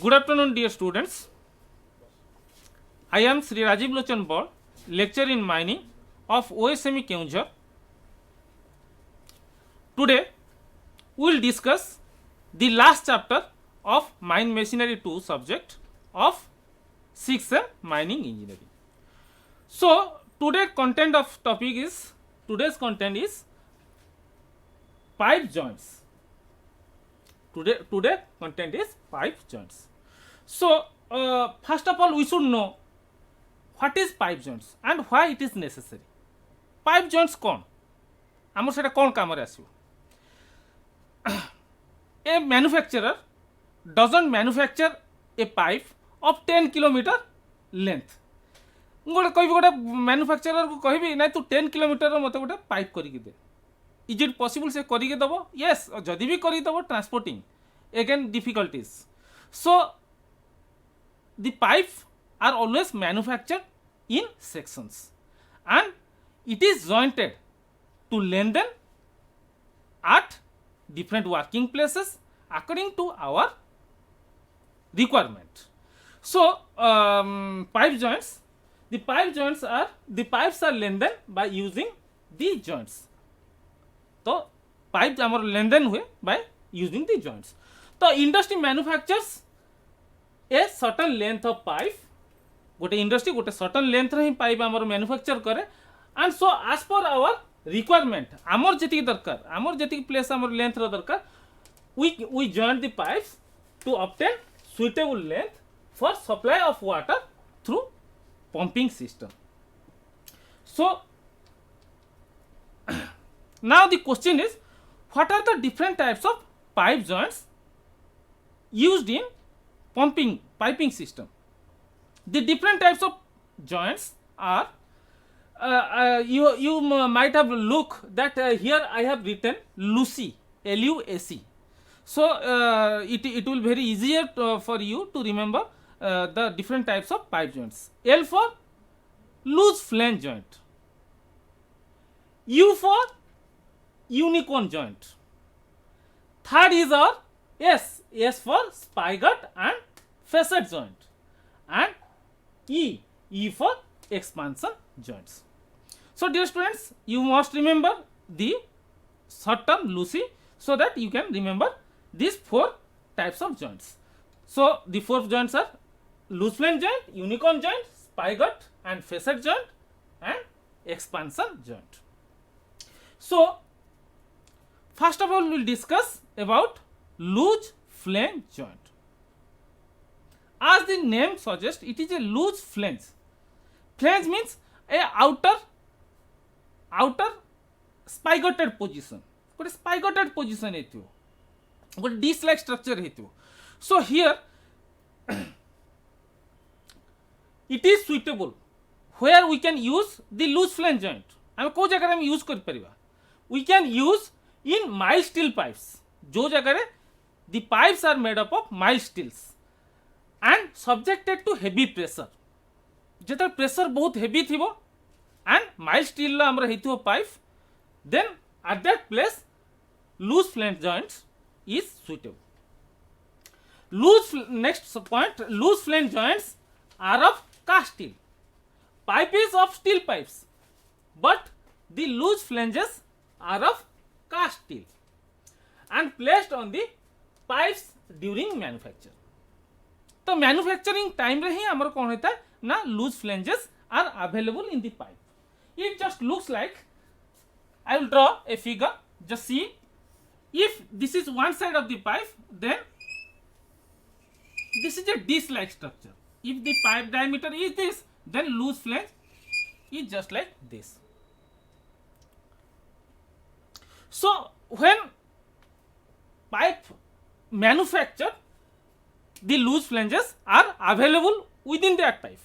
Good afternoon, dear students. I am Sri Rajiv Lochan Bor, lecturer in mining of OSME Keonjhar. Today, we will discuss the last chapter of Mine Machinery 2 subject of 6th Mining Engineering. So, today's content is pipe joints. Today content is pipe joints. So, first of all, we should know what is pipe joints and why it is necessary. Pipe joints कौन आमर सेटा कौन काम रे आसियो. A manufacturer doesn't manufacture a pipe of 10 kilometer length. गोटे कहि गोटे manufacturer को कहबी ना तू 10 किलोमीटर मते गोटे पाइप करिक दे. इज इट पॉसिबल से करिक दबो? यस. जदि भी करि दबो transporting again difficulties. So the pipes are always manufactured in sections and it is jointed to lengthen at different working places according to our requirement. So pipe joints, the pipes are lengthened by using the joints. तो pipe आमर लेनदेन हुए by using the joints. तो industry manufactures a certain length of pipe. गोटे industry गोटे certain length रे pipe आमर manufacture करे and so as per our requirement आमर जेतिक दरकार आमर जेतिक प्लेस आमर लेंथ रो दरकार we join the pipes to obtain suitable length for supply of water through pumping system. So now the question is, what are the different types of pipe joints used in piping system? The different types of joints are you might have looked that here I have written LUAC, LUAC. So it will very easier for you to remember the different types of pipe joints. L for loose flange joint, U for unicorn joint, third is our S for spigot and facet joint, and E for expansion joints. So dear students, you must remember the short term LUAC so that you can remember these four types of joints. So the four joints are loose flange joint, unicorn joint, spigot and facet joint, and expansion joint. So first of all, we will discuss about loose flange joint. As the name suggests, it is a loose flange. Flange means a outer spigoted position. गोटे spigoted position हेतु गोटे dish like structure हेतु. So here it is suitable where we can use the loose flange joint. आम को जगह हम use कर परिबा. We can use in mild steel pipes. जो जगह रे the pipes are made up of mild steels and subjected to heavy pressure. जेतर pressure बहुत heavy थिबो and mild steel ला हमर हेतु pipe, then at that place loose flange joints is suitable. Next point, loose flange joints are of cast steel. Pipe is of steel pipes, but the loose flanges are of cast steel and placed on the pipes during manufacture. तो manufacturing time रे ही हमर कोन होता है ना loose flanges are available in the pipe. It just looks like, I will draw a figure. Just see, if this is one side of the pipe, then this is a dish like structure. If the pipe diameter is this, then loose flange is just like this. So when pipe manufactured, the loose flanges are available within that pipe.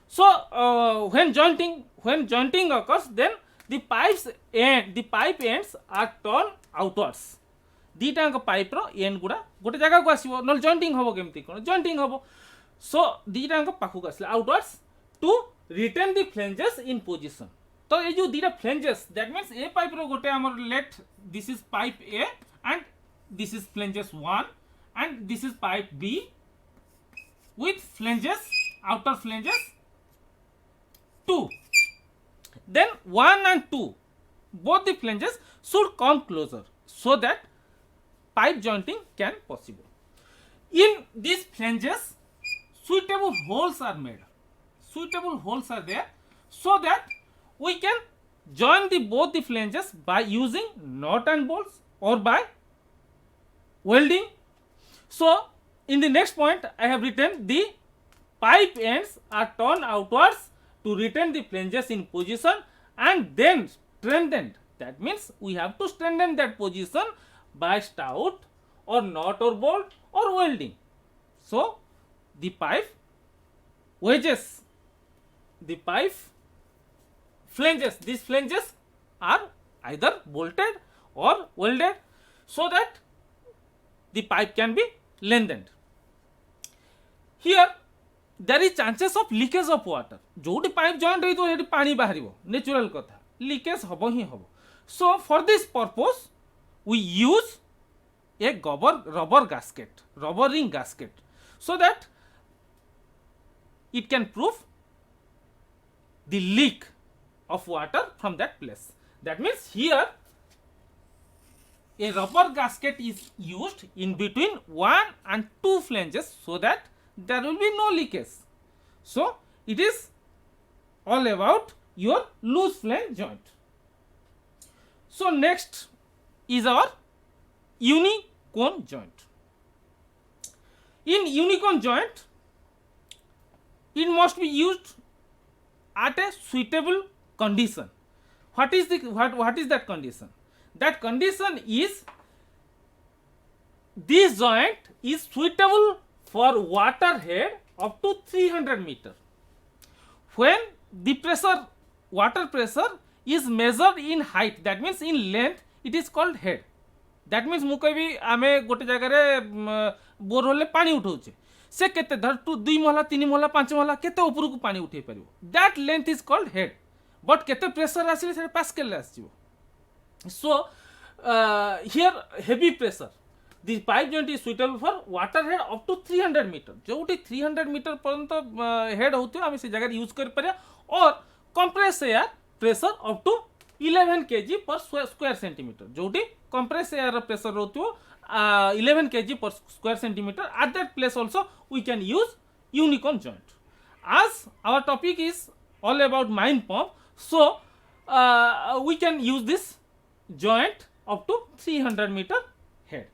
So when jointing occurs, then the pipe ends are turned outwards. दीटा pipe रो end गुड़ा गोटे जगह को आसीबो न jointing होबो केमती कोन jointing होबो. सो दीटा पाखु आसले outwards to retain the flanges in position. तो ये जो दीटा flanges, that means a pipe रो गोटे हमर let this is pipe A and this is flanges 1 and this is pipe B with flanges, outer flanges 2. Then 1 and 2, both the flanges should come closer so that pipe jointing can possible. In these flanges, suitable holes are made. Suitable holes are there so that we can join both the flanges by using nut and bolts or by welding. So in the next point I have written the pipe ends are turned outwards to retain the flanges in position and then strengthened. That means we have to strengthen that position by stout or nut or bolt or welding. So the pipe wedges, the pipe flanges, these flanges are either bolted or welded so that the pipe can be lengthened. Here there is chances of leakage of water. जोटी pipe joint रही तो ये पानी बाहरिबो natural कथा, leakage हबो ही हबो. So for this purpose we use a rubber gasket, rubber ring gasket, so that it can prove the leak of water from that place. That means here a rubber gasket is used in between 1 and 2 flanges so that there will be no leakage. So it is all about your loose flange joint. So next is our uni-cone joint. In uni-cone joint, it must be used at a suitable condition. What is that condition? That condition is this joint is suitable for water head up to 300 meter. When the pressure, water pressure is measured in height, that means in length, it is called head. That means ମୁଁ କହିବି ଆମେ ଗୋଟେ ଜାଗାରେ ବୋରହୋଲରେ ପାଣି ଉଠାଉଛେ, ସେ କେତେ ଧର 2 ମହଲା 3 ମହଲା 5 ମହଲା କେତେ ଉପରକୁ ପାଣି ଉଠେଇ ପାରିବ, that length is called head. But କେତେ ପ୍ରେସର ଆସିଲେ ସେଟା ପାସ୍କେଲରେ ଆସିଯିବ. So here heavy pressure, the pipe joint is suitable for water head up to 300 meter. जोटी 300 meter पर्यंत head होथियो आमे से जगह यूज कर परिया, और compress air pressure up to 11 kg per square centimeter. जोटी compress air pressure होथियो 11 kg per square centimeter. At that place also we can use uni-cone joint. As our topic is all about mine pump, so we can use this joint up to 300 meter head.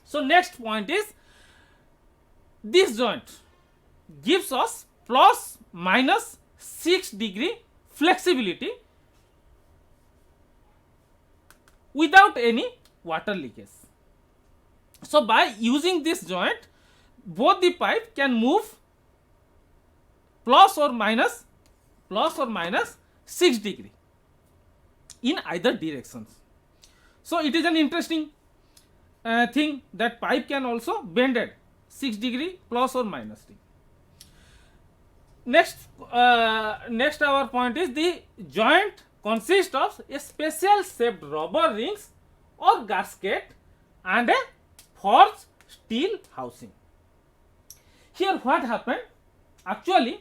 So next point is this joint gives us plus minus 6 degree flexibility without any water leakage. So by using this joint, both the pipe can move plus or minus 6 degree in either directions. So it is an interesting thing that pipe can also bend at 6 degree plus or minus degree. Next our point is the joint consists of a special shaped rubber rings or gasket and a forged steel housing. Here what happened? Actually,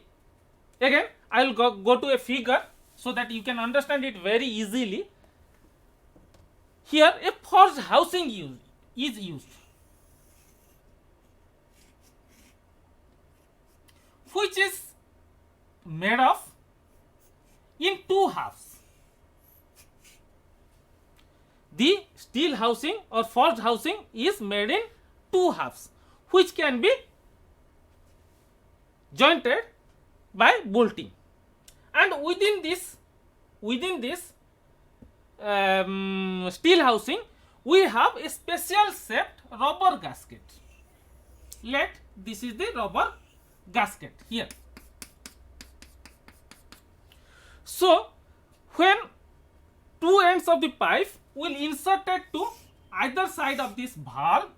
again I will go to a figure so that you can understand it very easily. Here a forged housing is used, which is made of in 2 halves. The steel housing or forged housing is made in 2 halves, which can be jointed by bolting, and within this steel housing we have a special shaped rubber gasket. This is the rubber gasket here. So when 2 ends of the pipe will inserted to either side of this valve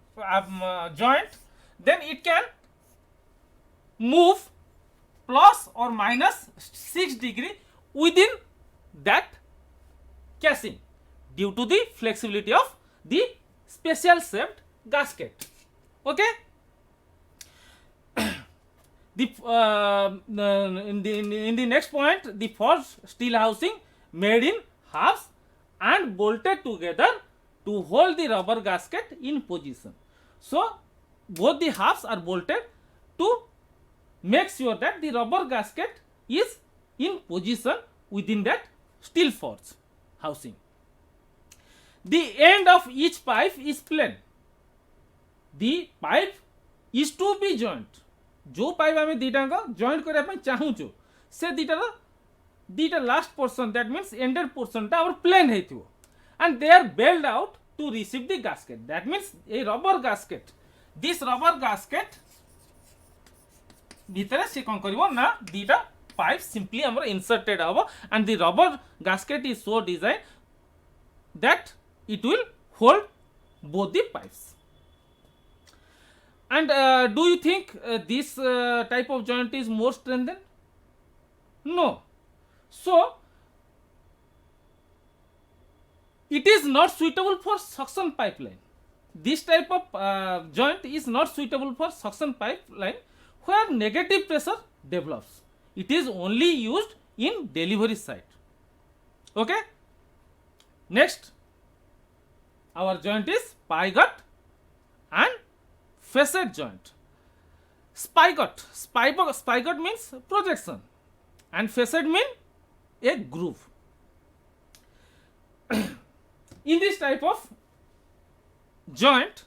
joint, then it can move plus or minus 6 degree within that casing due to the flexibility of the special shaped gasket. Okay. In the next point, the forged steel housing made in halves and bolted together to hold the rubber gasket in position. So both the halves are bolted to make sure that the rubber gasket is in position within that steel forge housing. The end of each pipe is plain. The pipe is to be joined. जो pipe आम दीटाक joint करने चाहूँ से दीटार दीटा last portion that means ended portion टा plain हो and they are belled out to receive the gasket that means a rubber gasket this rubber gasket भितर से कौन कर ना दीटा पाइप सिंपली आम इंसर्टेड हम and the rubber gasket is so design that it will hold both the pipes. And do you think this type of joint is more strengthened? No. So it is not suitable for suction pipeline. This type of joint is not suitable for suction pipeline where negative pressure develops. It is only used in delivery site. Okay. Next, our joint is spigot and facet joint. Spigot means projection and facet mean a groove. In this type of joint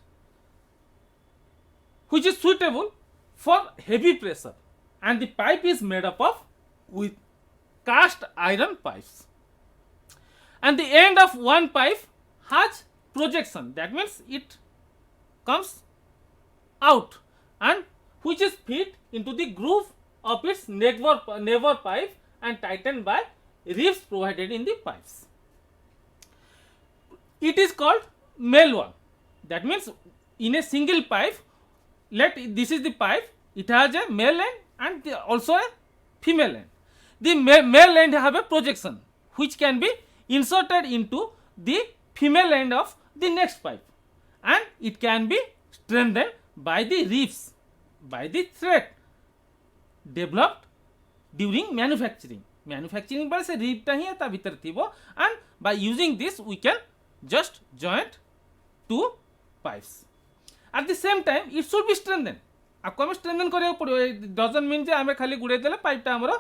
which is suitable for heavy pressure and the pipe is made up of with cast iron pipes and the end of one pipe has projection, that means it comes out and which is fit into the groove of its neighbor pipe and tightened by ribs provided in the pipes. It is called male one, that means in a single pipe, this is the pipe, it has a male end and also a female end. The male end have a projection which can be inserted into the female end of the next pipe and it can be strengthened by the ribs, by the thread developed during manufacturing. Manufacturing by se rib ta hi ta bhitar thibo and by using this we can just joint two pipes. At the same time it should be strengthened. आपको हमें strengthen କରିବାକୁ पड़िବ. It doesn't mean जे आमे खाली गुड़े देले pipe टा हमरो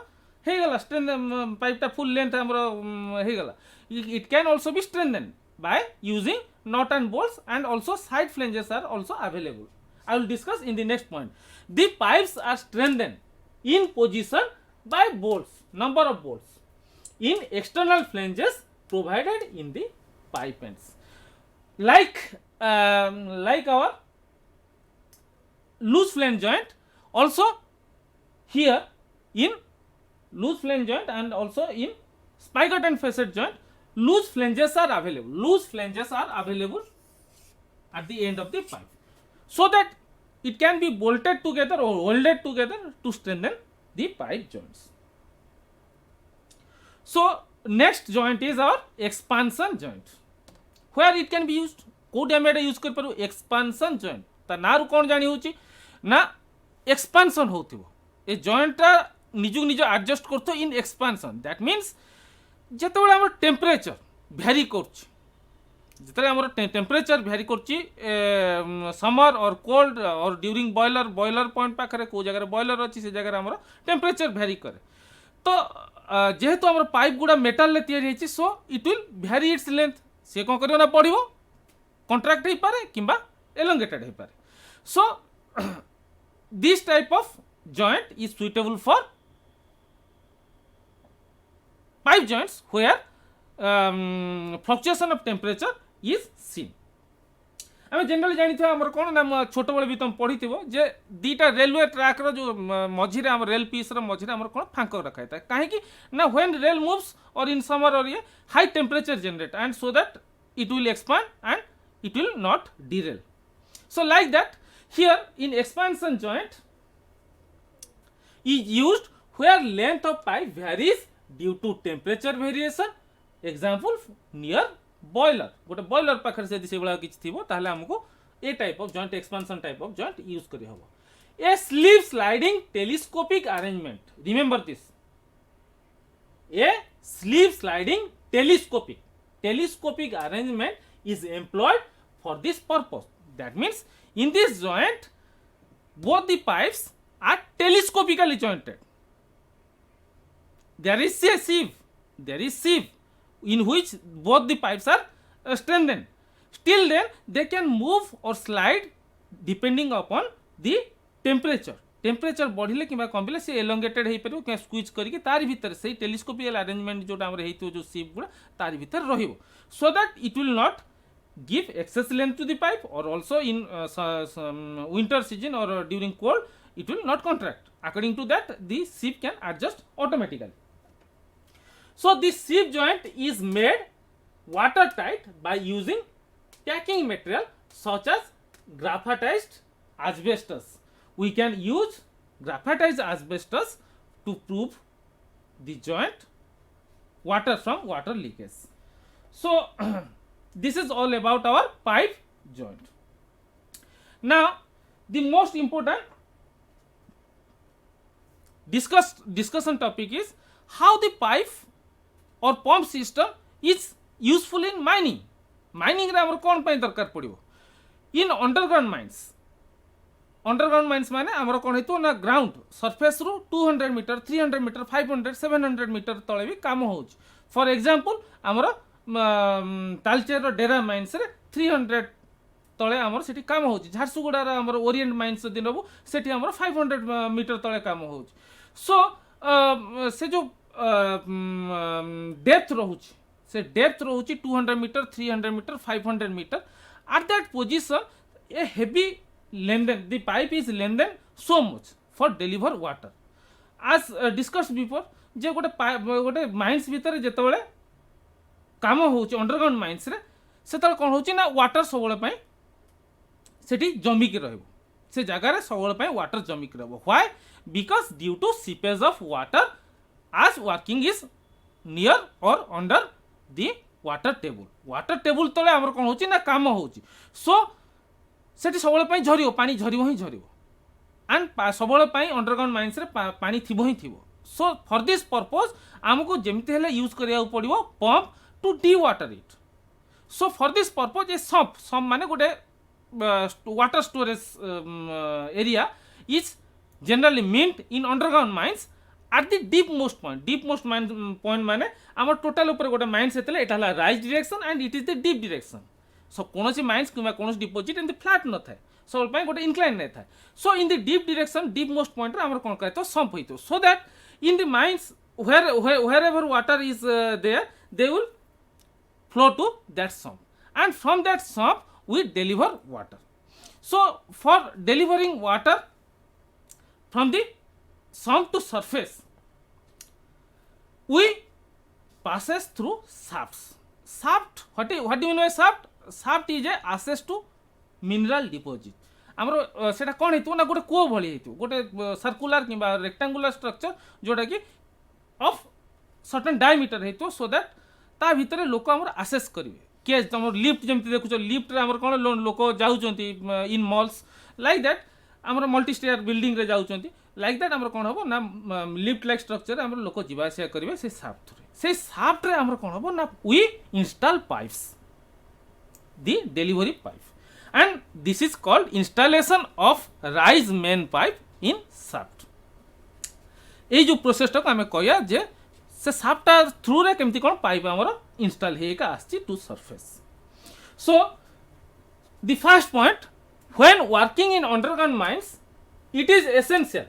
हे गला strengthen पाइप टा full length हमरो हे गला. It can also be strengthened by using nut and bolts and also side flanges are also available. I will discuss in the next point. The pipes are strengthened in position by bolts, number of bolts in external flanges provided in the pipe ends. Like our loose flange joint, also here in loose flange joint and also in spigot and facet joint, loose flanges are available. Loose flanges are available at the end of the pipe, so that it can be bolted together or welded together to strengthen the pipe joints. So next joint is our expansion joint, where it can be used. Code आम use कर Paru expansion joint ता नारू कौन जानी होची ना expansion होथिबो a joint निजु निज adjust करथो इन expansion. That means जेतेबेले हमर टेम्परेचर भ्यारी करछि, जेतेबेले हमर टेम्परेचर भ्यारी करछि समर और कोल्ड और ड्यूरिंग बॉयलर पॉइंट पाखरे को जगह बॉयलर अछि से जगह हमर टेम्परेचर भ्यारी करे. तो जेहेतु हमर पाइप गुडा मेटल ले तयारी हेछि, so it will vary its length. से कोन करियो ना पड़िबो contract हो पारे किंबा elongated हो पारे. So this type of joint is suitable for pipe joints where fluctuation of temperature is seen. आम जनरली जानी आमर कौन ना छोट बड़े भी तुम पढ़ी जे दीटा रेलवे ट्रैक जो मझे आम रेल पीस मझे आम कौन फांक रखा था कहीं ना व्हेन रेल मूव्स और इन समर और ये high temperature generate and so that it will expand and it will not derail. So like that, here in expansion joint is used where length of pipe varies due to temperature variation. Example near boiler, गोटे boiler पाखर से से बड़ा किछ थिबो ताहले हमको a type of joint expansion type of joint use करी हबो. A sleeve sliding telescopic arrangement. Remember this. A sleeve sliding telescopic arrangement is employed for this purpose. That means in this joint both the pipes are telescopically jointed. There is a sieve in which both the pipes are strengthened. Still then they can move or slide depending upon the temperature बढ़िले कि कमिले से elongated हो पार क्या squeeze करके तार भीतर से टेलीस्कोपिकल अरेंजमेंट जोटा आमर हो जो सीप गुड़ा तार भीतर रहिबो so that it will not give excess length to the pipe और ऑल्सो इन विंटर सीजन और during cold it will not contract. According to that, the sieve can adjust automatically. So this sieve joint is made watertight by using packing material such as graphatized asbestos. We can use graphatized asbestos to prove the joint water from water leakage. So this is all about our pipe joint. Now the most important discussion topic is how the pipe or pump system is useful in mining. Mining रे हमर कोन पय दरकार पड़िबो in underground mines माने हमर कोन हेतु ना ground surface रु 200 metre 300 metre 500 700 metre तळे भी काम होउछ. फॉर एग्जांपल हमर तालचेर रो डेरा माइंस रे 300 तळे हमर सेठी काम होउछ. झारसुगुडा रो हमर ओरिएंट माइंस दिनबो सेठी हमर 500 मीटर तळे काम होउछ. सो से जो डेप्थ रोच से डेप्थ रोच 200 metre 300 metre 500 metre at that position a heavy lengthen the pipe is lengthen so much for deliver water as discussed before जे गोटे माइंस भितर जेतबेले काम होउछ अंडरग्राउंड माइंस रे सेतल कोन होउछ ना वाटर सबले पय सेठी जमी के रहबो से जगह रे सबले पय वाटर जमी के रहबो. Why because due to seepage of water as working is near or under the water table तले हमर कोन होची ना काम होची. सो सेठी सबले पय झरियो पानी झरियो ही झरियो एंड सबले पय अंडरग्राउंड माइंस रे पानी थिबो ही थिबो. सो फॉर दिस पर्पस हमको जेमते हेले यूज करिया पड़िबो pump to dewater it. So for this purpose a sump माने गोटे water storage area is generally meant in underground mines at the deepmost point माने आमर टोटल ऊपर गोटे माइंस हेतले एटा हला rise direction and it is the deep direction. So कोनोसी माइंस किबा कोनोसी डिपोजिट इन द फ्लैट न थाए सब पय गोटे इंक्लाइन नै थाए. So in the deep direction deep most point रे आमर कोन करे तो सम्प होइतो so that in the mines wherever water is there they will flow to that sump and from that sump we deliver water. So for delivering water from the sump to surface we passes through shafts. What do you know a shaft? Shaft is a access to mineral deposit. हमरो सेटा कोन हेतु ना गोटे को भली हेतु गोटे circular किबा rectangular structure जोटा कि ऑफ सर्टेन डायमीटर हेतु सो दैट ता भितरे लोक हमर access करिवे के हमर लिफ्ट जेमति देखुछ लिफ्ट रे हमर कोन लोक जाउचंती इन मॉल्स लाइक दैट हमर मल्टी स्टेयर बिल्डिंग रे जाउचंती लाइक दैट हमर कोन हबो ना लिफ्ट लाइक स्ट्रक्चर हमर लोक जिबा आसिया करिवे से शाफ्ट रे से शाफ्ट रे हमर कोन हबो ना we install pipes the delivery pipe and this is called installation of rise main pipe in shaft. ए जो प्रोसेस टा हमें कहया जे से शाफ्ट थ्रू रे केमति कोन पाइप हमर इंस्टॉल हेका आछि to surface. So the first point when working in underground mines it is essential,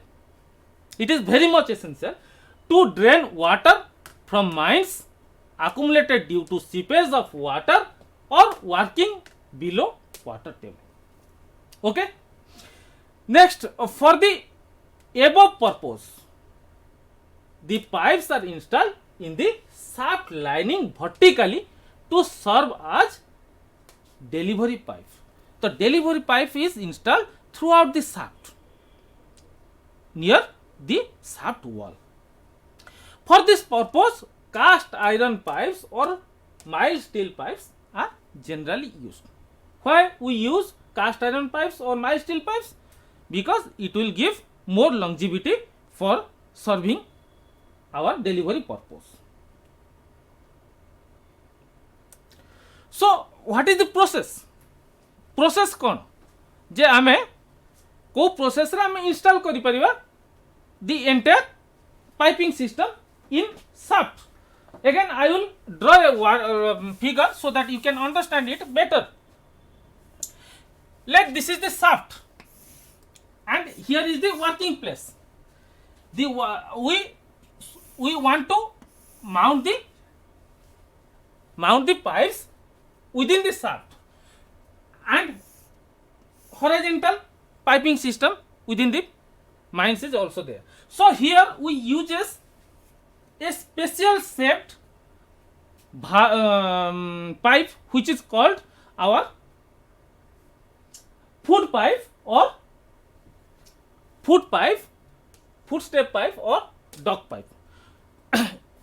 it is very much essential to drain water from mines accumulated due to seepage of water or working below water table. Okay, next for the above purpose the pipes are installed in the shaft lining vertically to serve as delivery pipe. The delivery pipe is installed throughout the shaft near the shaft wall. For this purpose, cast iron pipes or mild steel pipes are generally used. Why we use cast iron pipes or mild steel pipes? Because it will give more longevity for serving our delivery purpose. So what is the process? Process कौन जे आमे को process रे आमे install करि परिबा the entire piping system in shaft. Again I will draw a figure so that you can understand it better. Let this is the shaft and here is the working place. The we want to mount the pipes within the shaft and horizontal piping system within the mines is also there. So here we uses a special shaped pipe which is called our foot pipe or footstep pipe or dog pipe.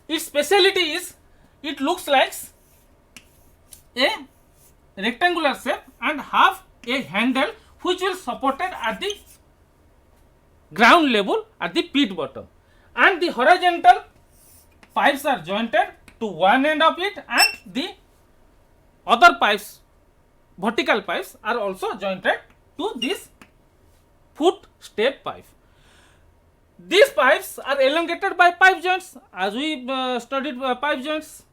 Its speciality is it looks like a rectangular shape and have a handle which will supported at the ground level at the pit bottom, and the horizontal pipes are jointed to one end of it and the other pipes, vertical pipes, are also jointed to this foot step pipe. These pipes are elongated by pipe joints as we studied pipe joints,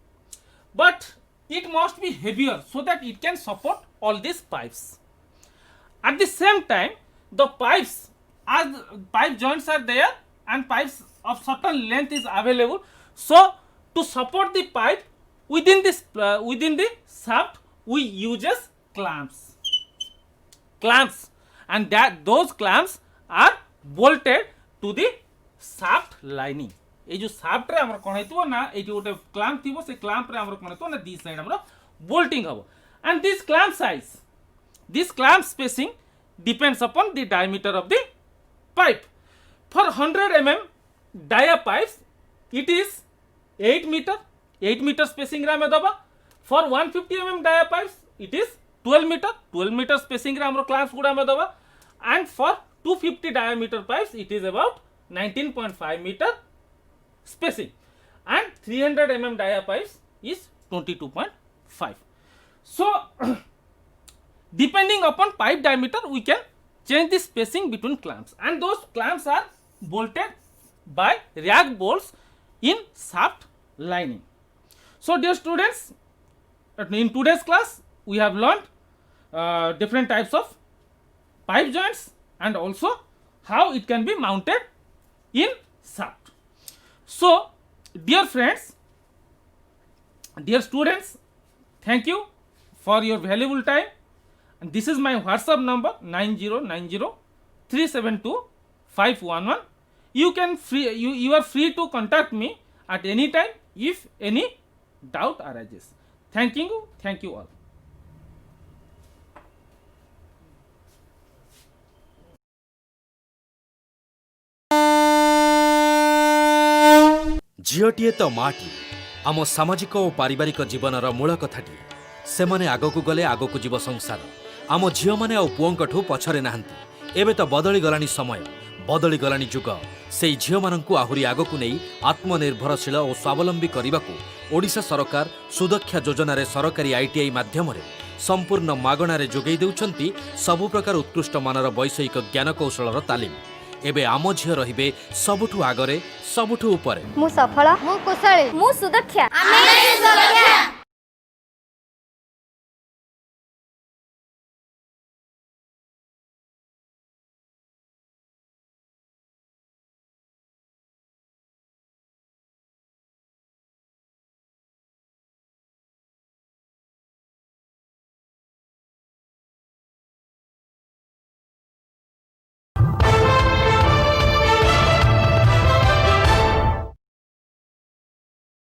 but it must be heavier so that it can support all these pipes. At the same time, the pipes, as pipe joints are there and pipes of certain length is available, so to support the pipe within the shaft we uses clamps, and those clamps are bolted to the shaft lining. ये जो shaft रे हमर कोन हेतु ना eighty गोटे clamp थिबो से clamp रे हमर कोन हेतु ना this side हमर bolting हबो, and this clamp size, this clamp spacing depends upon the diameter of the pipe. For 100 mm dia pipes it is 8 meter spacing रे हमें दबा. For 150 mm dia pipes it is 12 meter spacing रे हमर clamps गुडा हमें दबा, and for 250 diameter pipes it is about 19.5 meter spacing, and 300 mm dia pipes is 22.5. So depending upon pipe diameter we can change the spacing between clamps, and those clamps are bolted by rack bolts in shaft lining. So dear students, in today's class we have learned different types of pipe joints and also how it can be mounted in shaft. So dear friends, dear students, thank you for your valuable time, and this is my WhatsApp number 9090372511. You are free to contact me at any time if any doubt arises. Thank you all. झीटीए तो माटी आम सामाजिक और पारिवारिक जीवनर मूल कथाटी से माने आगकू गले आगकू जीव संसार आम झील मैंने आ पुओंकठू पछरे नाहांती एबे तो बदली गलानी समय बदली गलानी जुग से झील माननकू आहुरी आगकू नहीं आत्मनिर्भरशील और स्वावलंबी करने ओडिशा सरकार सुदक्षा योजन सरकारी आईटीआई माध्यम संपूर्ण मागणार जोगई देउछंती सबु प्रकार उत्कृष्ट मानर वैषयिक ज्ञान कौशलर तालीम। एबे आम झील रहिबे सबुठू आगरे सबुठू उपरे। मु सफल मु कुशली मु सुदक्षा।